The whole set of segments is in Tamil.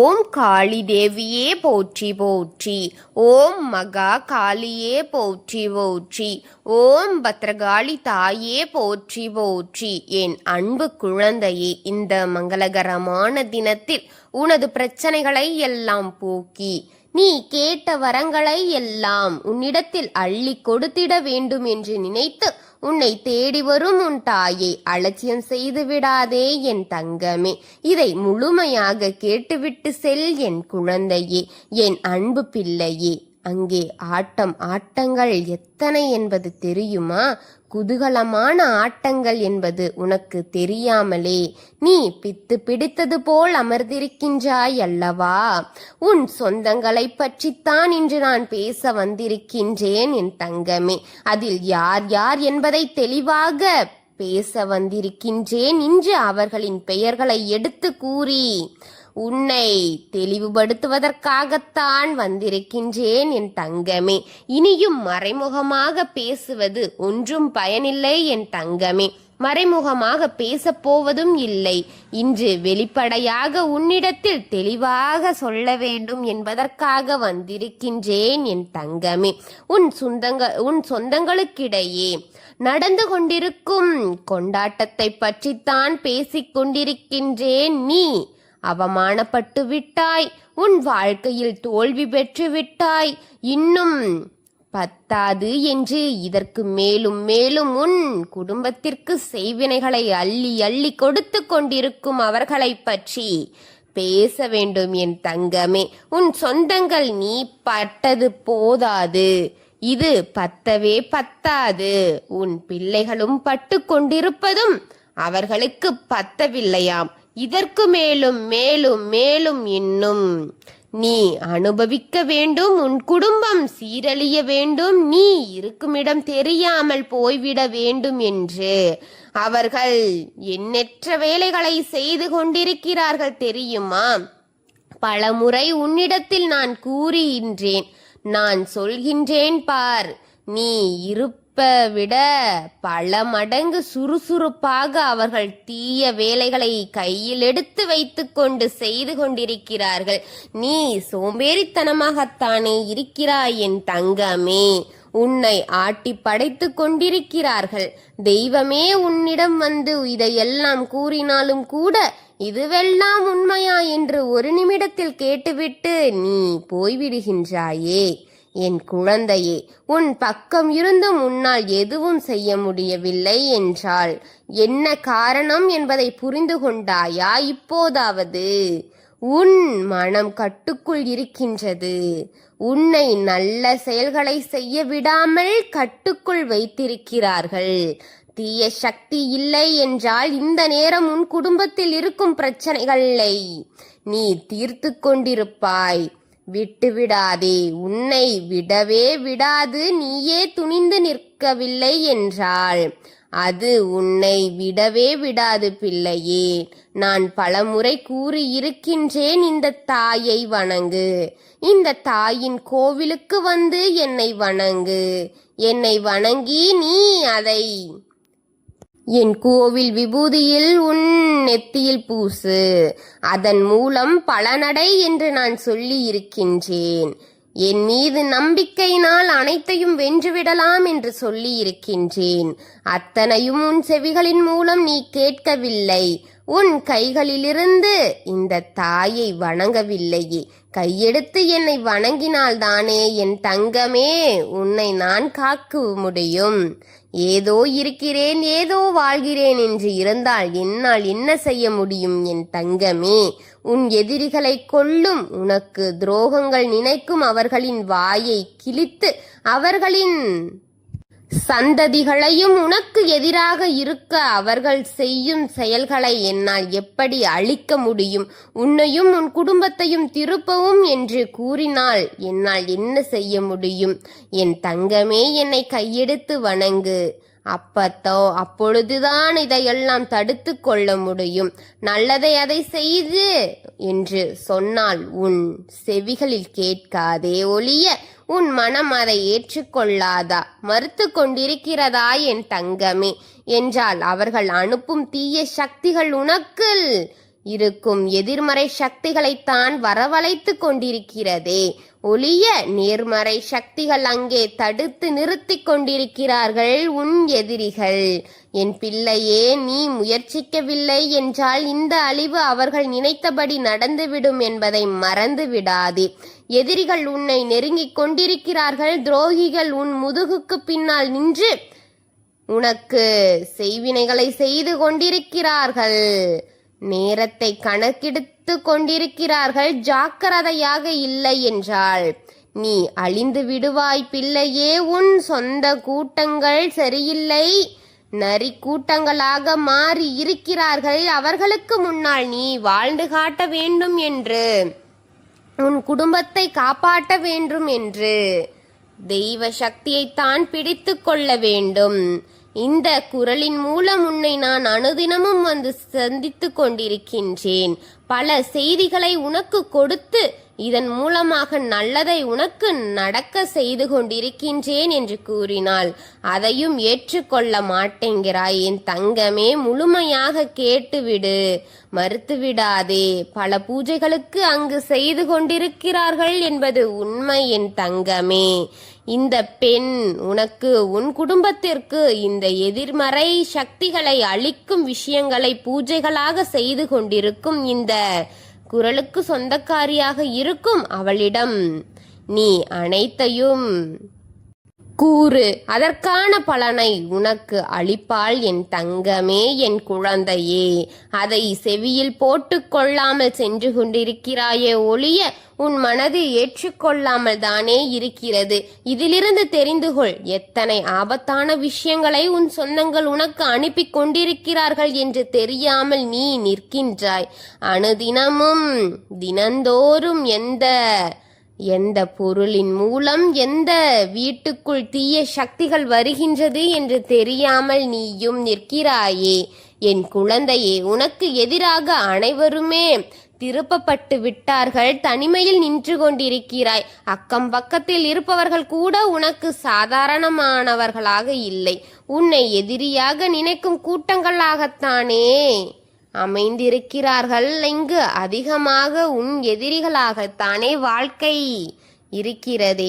ஓம் காளி தேவியே போற்றி போற்றி. ஓம் மகா காளியே போற்றி போற்றி. ஓம் பத்ரகாளி தாயே போற்றி போற்றி. என் அன்பு குழந்தையே, இந்த மங்களகரமான தினத்தில் உனது பிரச்சனைகளை எல்லாம் போக்கி நீ கேட்ட வரங்களை எல்லாம் உன்னிடத்தில் அள்ளி கொடுத்திட வேண்டும் என்று நினைத்து உன்னை தேடி வரும் உன் தாயை அலட்சியம் செய்து விடாதே என் தங்கமே. இதை முழுமையாக கேட்டுவிட்டு செல் என் குழந்தையே, என் அன்பு பிள்ளையே. அங்கே ஆட்டங்கள் எத்தனை என்பது தெரியுமா? குதூகலமான ஆட்டங்கள் என்பது உனக்கு தெரியாமலே நீ பித்து பிடித்தது போல் அமர்ந்திருக்கின்றாய் அல்லவா? உன் சொந்தங்களை பற்றித்தான் இன்று நான் பேச வந்திருக்கின்றேன் என் தங்கமே. அதில் யார் யார் என்பதை தெளிவாக பேச வந்திருக்கின்றேன். இன்று அவர்களின் பெயர்களை எடுத்து கூறி உன்னை தெளிவுபடுத்துவதற்காகத்தான் வந்திருக்கின்றேன் என் தங்கமே. இனியும் மறைமுகமாக பேசுவது ஒன்றும் பயனில்லை என் தங்கமே. மறைமுகமாக பேசப் போவதும் இல்லை. இன்று வெளிப்படையாக உன்னிடத்தில் தெளிவாக சொல்ல வேண்டும் என்பதற்காக வந்திருக்கின்றேன் என் தங்கமே. உன் சொந்தங்களுக்கிடையே நடந்து கொண்டிருக்கும் கொண்டாட்டத்தை பற்றித்தான் பேசிக் கொண்டிருக்கின்றேன். நீ அவமானப்பட்டு விட்டாய், உன் வாழ்க்கையில் தோல்வி பெற்று விட்டாய். இன்னும் பத்தாது என்று இதற்கு மேலும் மேலும் உன் குடும்பத்திற்கு செய்வினைகளை அள்ளி அள்ளி கொடுத்து கொண்டிருக்கும் அவர்களை பற்றி பேச வேண்டும் என் தங்கமே. உன் சொந்தங்கள் நீ பட்டது போதாது, இது பத்தவே பத்தாது. உன் பிள்ளைகளும் பட்டு கொண்டிருப்பதும் அவர்களுக்கு பத்தவில்லையாம். இதற்கு மேலும் மேலும் மேலும் இன்னும் நீ அனுபவிக்க வேண்டும். உன் குடும்பம் சீரழிய வேண்டும், நீ இருக்குமிடம் தெரியாமல் போய்விட வேண்டும் என்று அவர்கள் எண்ணற்ற வேலைகளை செய்து கொண்டிருக்கிறார்கள் தெரியுமா? பலமுறை உன்னிடத்தில் நான் கூறுகின்றேன், நான் சொல்கின்றேன் பார். நீ விட பல மடங்கு சுறுசுறுப்பாக அவர்கள் தீய வேலைகளை கையில் எடுத்து வைத்துக்கொண்டு செய்து கொண்டிருக்கிறார்கள். நீ சோம்பேறித்தனமாகத்தானே இருக்கிறாய் என் தங்கமே. உன்னை ஆட்டி படைத்து கொண்டிருக்கிறார்கள். தெய்வமே உன்னிடம் வந்து இதையெல்லாம் கூறினாலும் கூட இதுவெல்லாம் உண்மையா என்று ஒரு நிமிடத்தில் கேட்டுவிட்டு நீ போய்விடுகின்றாயே என் குழந்தையே. உன் பக்கம் இருந்தும் உன்னால் எதுவும் செய்ய முடியவில்லை என்றால் என்ன காரணம் என்பதை புரிந்து கொண்டாயா? இப்போதாவது உன் மனம் கட்டுக்குள் இருக்கின்றது. உன்னை நல்ல செயல்களை செய்ய விடாமல் கட்டுக்குள் வைத்திருக்கிறார்கள். தீய சக்தி இல்லை என்றால் இந்த நேரம் உன் குடும்பத்தில் இருக்கும் பிரச்சனைகளை நீ தீர்த்து கொண்டிருப்பாய். விட்டுவிடாதே, உன்னை விடவே விடாது. நீயே துணிந்து நிற்கவில்லை என்றால் அது உன்னை விடவே விடாது பிள்ளையே. நான் பலமுறை கூறியிருக்கின்றேன், இந்த தாயை வணங்கு. இந்த தாயின் கோவிலுக்கு வந்து என்னை வணங்கு. என்னை வணங்கி நீ அதை என் கோவில் விபூதியில் உன் நெத்தியில் பூசு. அதன் மூலம் பலனடை என்று நான் சொல்லி இருக்கின்றேன். என் மீது நம்பிக்கையினால் அனைத்தையும் வென்றுவிடலாம் என்று சொல்லி இருக்கின்றேன். அத்தனையும் உன் செவிகளின் மூலம் நீ கேட்கவில்லை. உன் கைகளிலிருந்து இந்த தாயை வணங்கவில்லையே. கையெடுத்து என்னை வணங்கினால்தானே என் தங்கமே உன்னை நான் காக்க முடியும். ஏதோ இருக்கிறேன், ஏதோ வாழ்கிறேன் என்று இருந்தால் என்னால் என்ன செய்ய முடியும் என் தங்கமே? உன் எதிரிகளை கொல்லும், உனக்கு துரோகங்கள் நினைக்கும் அவர்களின் வாயை கிழித்து அவர்களின் சந்ததிகளையும் உனக்கு எதிராக இருக்க அவர்கள் செய்யும் செயல்களை என்னால் எப்படி அழிக்க முடியும்? உன்னையும் உன் குடும்பத்தையும் திருப்பவும் என்று கூறினால் என்னால் என்ன செய்ய முடியும்? என் தங்கமே, என்னை கையெடுத்து வணங்கு. அப்பொழுதுதான் இதையெல்லாம் தடுத்து கொள்ள முடியும். நல்லதை அதை செய்து என்று சொன்னால் உன் செவிகளில் கேட்காதே ஒழிய உன் மனம் அதை ஏற்றுக்கொள்ளாதா? மறுத்து கொண்டிருக்கிறதா என் தங்கமே? என்றால் அவர்கள் அனுப்பும் தீய சக்திகள் உனக்கு இருக்கும் எதிர்மறை சக்திகளைத்தான் வரவழைத்து கொண்டிருக்கிறதே ஒழிய நேர்மறை சக்திகள் அங்கே தடுத்து நிறுத்தி கொண்டிருக்கிறார்கள் உன் எதிரிகள். என் பிள்ளையே, நீ முயற்சிக்கவில்லை என்றால் இந்த அழிவு அவர்கள் நினைத்தபடி நடந்துவிடும் என்பதை மறந்து விடாதே. எதிரிகள் உன்னை நெருங்கிக் கொண்டிருக்கிறார்கள். துரோகிகள் உன் முதுகுக்கு பின்னால் நின்று உனக்கு செய்வினைகளை செய்து கொண்டிருக்கிறார்கள். நேரத்தை கணக்கெடுத்து கொண்டிருக்கிறார்கள். ஜாக்கிரதையாக இல்லை என்றால் நீ அழிந்து விடுவாய் பிள்ளையே. உன் சொந்த கூட்டங்கள் சரியில்லை, நரி கூட்டங்களாக மாறி இருக்கிறார்கள். அவர்களுக்கு முன்னால் நீ வாழ்ந்து காட்ட வேண்டும் என்று, உன் குடும்பத்தை காப்பாற்ற வேண்டும் என்று தெய்வ சக்தியைத்தான் பிடித்து கொள்ள வேண்டும். இந்த குரலின் மூலம் உன்னை நான் அனுதினமும் வந்து சந்தித்து கொண்டிருக்கின்றேன். பல செய்திகளை உனக்கு கொடுத்து இதன் மூலமாக நல்லதை உனக்கு நடக்க செய்து கொண்டிருக்கின்றேன் என்று கூறினாள். அதையும் ஏற்றுக்கொள்ள மாட்டேங்கிறாய் என் தங்கமே. முழுமையாக கேட்டுவிடு, மறுத்துவிடாதே. பல பூஜைகளுக்கு அங்கு செய்து கொண்டிருக்கிறார்கள் என்பது உண்மை என் தங்கமே. இந்த பெண் உனக்கு, உன் குடும்பத்திற்கு இந்த எதிர்மறை சக்திகளை அழிக்கும் விஷயங்களை பூஜைகளாக செய்து கொண்டிருக்கும் இந்த குரலுக்கு சொந்தக்காரியாக இருக்கும் அவளிடம் நீ அனைத்தையும் கூறு. அதற்கான பலனை உனக்கு அளிப்பாள் என் தங்கமே, என் குழந்தையே. அதை செவியில் போட்டு கொள்ளாமல் சென்று கொண்டிருக்கிறாயே ஒழிய உன் மனது ஏற்றுக்கொள்ளாமல் தானே இருக்கிறது. இதிலிருந்து தெரிந்து கொள், எத்தனை ஆபத்தான விஷயங்களை உன் சொந்தங்கள் உனக்கு அனுப்பி கொண்டிருக்கிறார்கள் என்று தெரியாமல் நீ நிற்கின்றாய். அனுதினமும் தினந்தோறும் எந்த பொருளின் மூலம் எந்த வீட்டுக்குள் தீய சக்திகள் வருகின்றது என்று தெரியாமல் நீயும் நிற்கிறாயே என் குழந்தையே. உனக்கு எதிராக அனைவருமே திருப்பப்பட்டு விட்டார்கள். தனிமையில் நின்று கொண்டிருக்கிறாய். அக்கம் பக்கத்தில் இருப்பவர்கள் கூட உனக்கு சாதாரணமானவர்களாக இல்லை. உன்னை எதிரியாக நினைக்கும் கூட்டங்களாகத்தானே அமைந்திருக்கிறார்கள். இங்கு அதிகமாக உன் எதிரிகளாகத்தானே வாழ்க்கை இருக்கிறதே.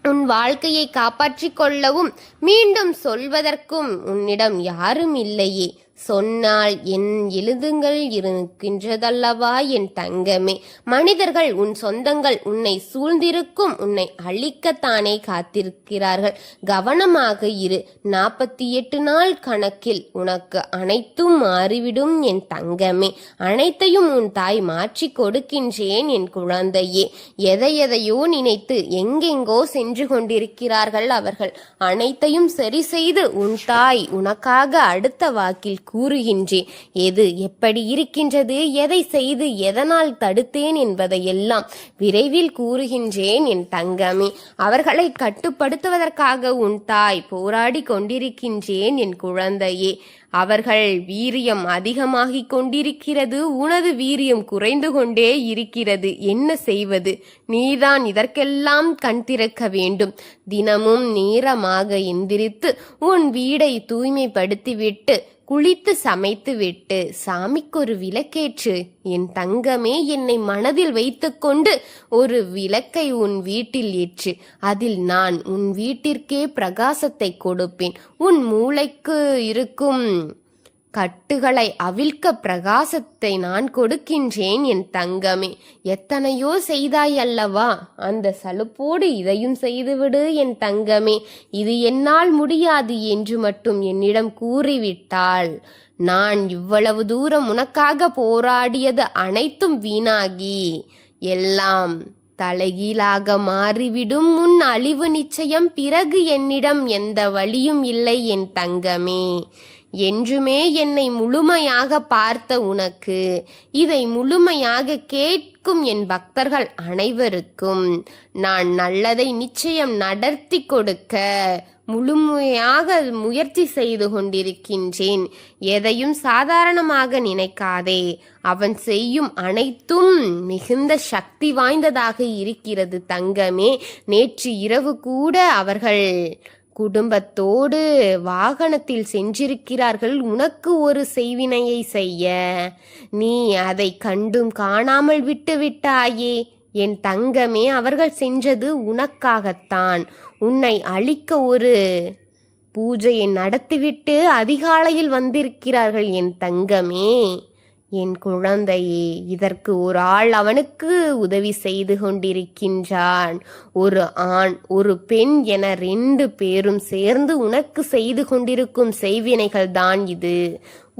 உன் வாழ்க்கையை காப்பாற்றிக் கொள்ளவும் மீண்டும் சொல்வதற்கும் உன்னிடம் யாரும் இல்லையே. சொன்னால் என் எழுதுங்கள் இருக்கின்றதல்லவா என் தங்கமே. மனிதர்கள், உன் சொந்தங்கள் உன்னை சூழ்ந்திருக்கும், உன்னை அழிக்கத்தானே காத்திருக்கிறார்கள். கவனமாக இரு. 48 நாள் கணக்கில் உனக்கு அனைத்தும் மாறிவிடும் என் தங்கமே. அனைத்தையும் உன் தாய் மாற்றி கொடுக்கின்றேன் என் குழந்தையே. எதையோ நினைத்து எங்கெங்கோ சென்று கொண்டிருக்கிறார்கள் அவர்கள். அனைத்தையும் சரி செய்து உன் தாய் உனக்காக அடுத்த வாக்கில் கூறுகின்றேன். எது எப்படி இருக்கின்றது, எதை செய்து எதனால் தடுத்தேன் என்பதையெல்லாம் விரைவில் கூறுகின்றேன் என் தங்கமே. அவர்களை கட்டுப்படுத்துவதற்காக உன் தாய் போராடி கொண்டிருக்கின்றேன் என் குழந்தையே. அவர்கள் வீரியம் அதிகமாகிக் கொண்டிருக்கிறது, உனது வீரியம் குறைந்து கொண்டே இருக்கிறது. என்ன செய்வது? நீதான் இதற்கெல்லாம் கண் திறக்க வேண்டும். தினமும் நேரமாக எந்திரித்து உன் வீடை தூய்மைப்படுத்திவிட்டு குளித்து சமைத்து விட்டு சாமிக்கு ஒரு விளக்கேற்று என் தங்கமே. என்னை மனதில் வைத்துக்கொண்டு ஒரு விளக்கை உன் வீட்டில் ஏற்று. அதில் நான் உன் வீட்டிற்கே பிரகாசத்தை கொடுப்பேன். உன் மூளைக்கு இருக்கும் கட்டுகளை அவிழ்க்க பிரகாசத்தை நான் கொடுக்கின்றேன் என் தங்கமே. எத்தனையோ செய்தாய் அல்லவா, அந்த சலுப்போடு இதையும் செய்துவிடு என் தங்கமே. இது என்னால் முடியாது என்று மட்டும் என்னிடம் கூறிவிட்டாள். நான் இவ்வளவு தூரம் உனக்காக போராடியது அனைத்தும் வீணாகி எல்லாம் தலைகீழாக மாறிவிடும். உன் அழிவு நிச்சயம். பிறகு என்னிடம் எந்த வழியும் இல்லை என் தங்கமே. என்றுமே என்னை முழுமையாக பார்த்த உனக்கு இதை முழுமையாக கேட்கும் என் பக்தர்கள் அனைவருக்கும் நான் நல்லதை நிச்சயம் நடத்தி கொடுக்க முழுமையாக முயற்சி செய்து கொண்டிருக்கின்றேன். எதையும் சாதாரணமாக நினைக்காதே. அவன் செய்யும் அனைத்தும் மிகுந்த சக்தி வாய்ந்ததாக இருக்கிறது தங்கமே. நேற்று இரவு கூட அவர்கள் குடும்பத்தோடு வாகனத்தில் சென்றிருக்கிறார்கள் உனக்கு ஒரு செய்வினையை செய்ய. நீ அதை கண்டும் காணாமல் விட்டு விட்டாயே. என் தங்கமே, அவர்கள் சென்றது உனக்காகத்தான். உன்னை அழிக்க ஒரு பூஜையை நடத்திவிட்டு அதிகாலையில் வந்திருக்கிறார்கள் என் தங்கமே. என் குழந்தையே, இதற்கு ஒரு ஆள் அவனுக்கு உதவி செய்து கொண்டிருக்கின்றான். ஒரு ஆண் ஒரு பெண் என 2 பேரும் சேர்ந்து உனக்கு செய்து கொண்டிருக்கும் செய்வினைகள் தான் இது.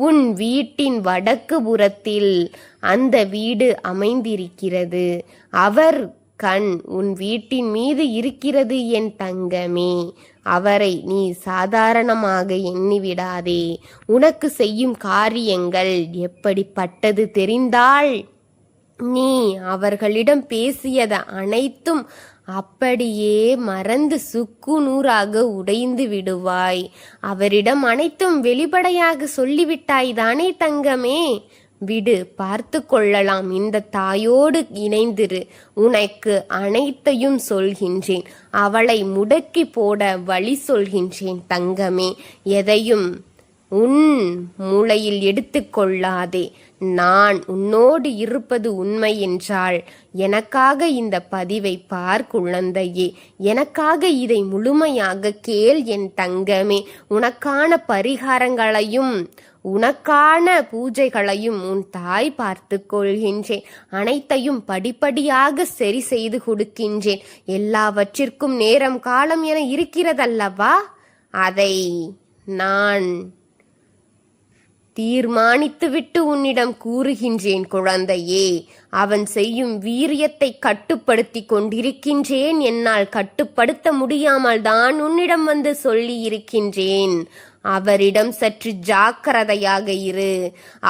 உன் வீட்டின் வடக்கு புறத்தில் அந்த வீடு அமைந்திருக்கிறது. அவர் கண் உன் வீட்டின் மீது இருக்கிறது என் தங்கமே. அவரை நீ சாதாரணமாக எண்ணிவிடாதே. உனக்கு செய்யும் காரியங்கள் எப்படிப்பட்டது தெரிந்தால் நீ அவர்களிடம் பேசியது அனைத்தும் அப்படியே மறந்து சுக்கு நூறாக உடைந்து விடுவாய். அவரிடம் அனைத்தும் வெளிப்படையாக சொல்லிவிட்டாய் தானே தங்கமே? விடு, பார்த்து கொள்ளலாம். இந்த தாயோடு இணைந்திரு. உனக்கு அனைத்தையும் சொல்கின்றேன். அவளை முடக்கி போட வழி சொல்கின்றேன் தங்கமே. எதையும் உன் மூளையில் எடுத்துக்கொள்ளாதே. நான் உன்னோடு இருப்பது உண்மை என்றால் எனக்காக இந்த பதிவை பார் குழந்தையே. எனக்காக இதை முழுமையாக கேள் என் தங்கமே. உனக்கான பரிகாரங்களையும் உனக்கான பூஜைகளையும் உன் தாய் பார்த்து கொள்கின்றேன். அனைத்தையும் படிப்படியாக சரி செய்து கொடுக்கின்றேன். எல்லாவற்றிற்கும் நேரம் காலம் என இருக்கிறதல்லவா? அதை நான் தீர்மானித்துவிட்டு உன்னிடம் கூறுகின்றேன் குழந்தையே. அவன் செய்யும் வீரியத்தை கட்டுப்படுத்தி கொண்டிருக்கின்றேன். என்னால் கட்டுப்படுத்த முடியாமல் தான் உன்னிடம் வந்து சொல்லி இருக்கின்றேன். அவரிடம் சற்று ஜாக்கிரதையாக இரு.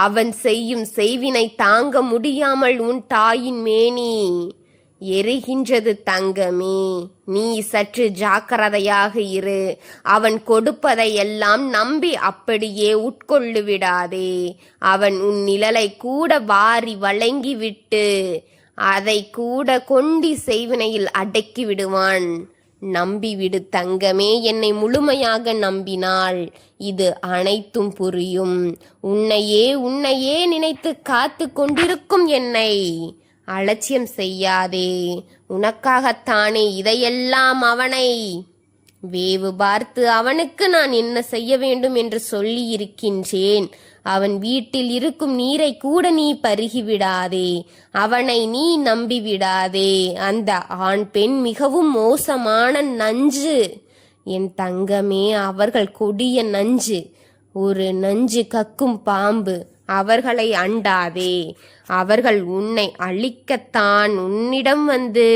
அவன் செய்யும் செய்வினை தாங்க முடியாமல் உன் தாயின் மேனி எரிகின்றது தங்கமே. நீ சற்று ஜாக்கிரதையாக இரு. அவன் கொடுப்பதை எல்லாம் நம்பி அப்படியே உட்கொள்ளு விடாதே. அவன் உன் நிழலை கூட வாரி வழங்கிவிட்டு அதை கூட கொண்டி செய்வினையில் அடக்கி விடுவான். நம்பிவிடு தங்கமே. என்னை முழுமையாக நம்பினால் இது அனைத்தும் புரியும். உன்னையே நினைத்து காத்து கொண்டிருக்கும் என்னை அலட்சியம் செய்யாதே. உனக்காகத்தானே இதையெல்லாம் அவனை வேவு பார்த்து அவனுக்கு நான் என்ன செய்ய வேண்டும் என்று சொல்லி இருக்கின்றேன். அவன் வீட்டில் இருக்கும் நீரை கூட நீ பருகிவிடாதே. அவனை நீ நம்பிவிடாதே. அந்த ஆண் பெண் மிகவும் மோசமான நஞ்சு என் தங்கமே. அவர்கள் கொடிய நஞ்சு, ஒரு நஞ்சு கக்கும் பாம்பு. அவர்களை அண்டாதே. அவர்கள் உன்னை அழிக்கத்தான் உன்னிடம் வந்து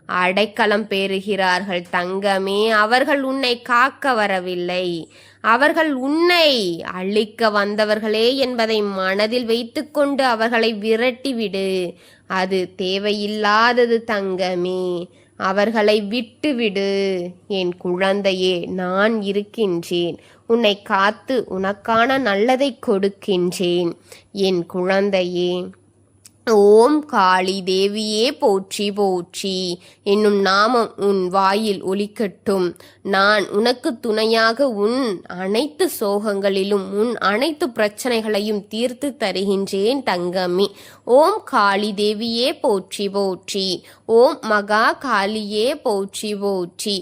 அடைக்கலம் பெறுகிறார்கள் தங்கமே. அவர்கள் உன்னை காக்க வரவில்லை. அவர்கள் உன்னை அழிக்க வந்தவர்களே என்பதை மனதில் வைத்துக்கொண்டு அவர்களை விரட்டிவிடு. அது தேவையில்லாதது தங்கமே. அவர்களை விட்டுவிடு என் குழந்தையே. நான் இருக்கின்றேன். உன்னை காத்து உனக்கான நல்லதை கொடுக்கின்றேன் என் குழந்தையே. ஓம் காளி தேவியே போற்றி போற்றி என்னும் நாமம் உன் வாயில் ஒலிக்கட்டும். நான் உனக்கு துணையாக உன் அனைத்து சோகங்களிலும் உன் அனைத்து பிரச்சனைகளையும் தீர்த்து தருகின்றேன் தங்கமி. ஓம் காளி தேவியே போற்றி போற்றி. ஓம் மகா காளியே போற்றி போற்றி.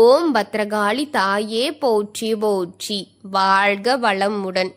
ஓம் பத்ரகாளி தாயே போற்றி போற்றி. வாழ்க வளமுடன்.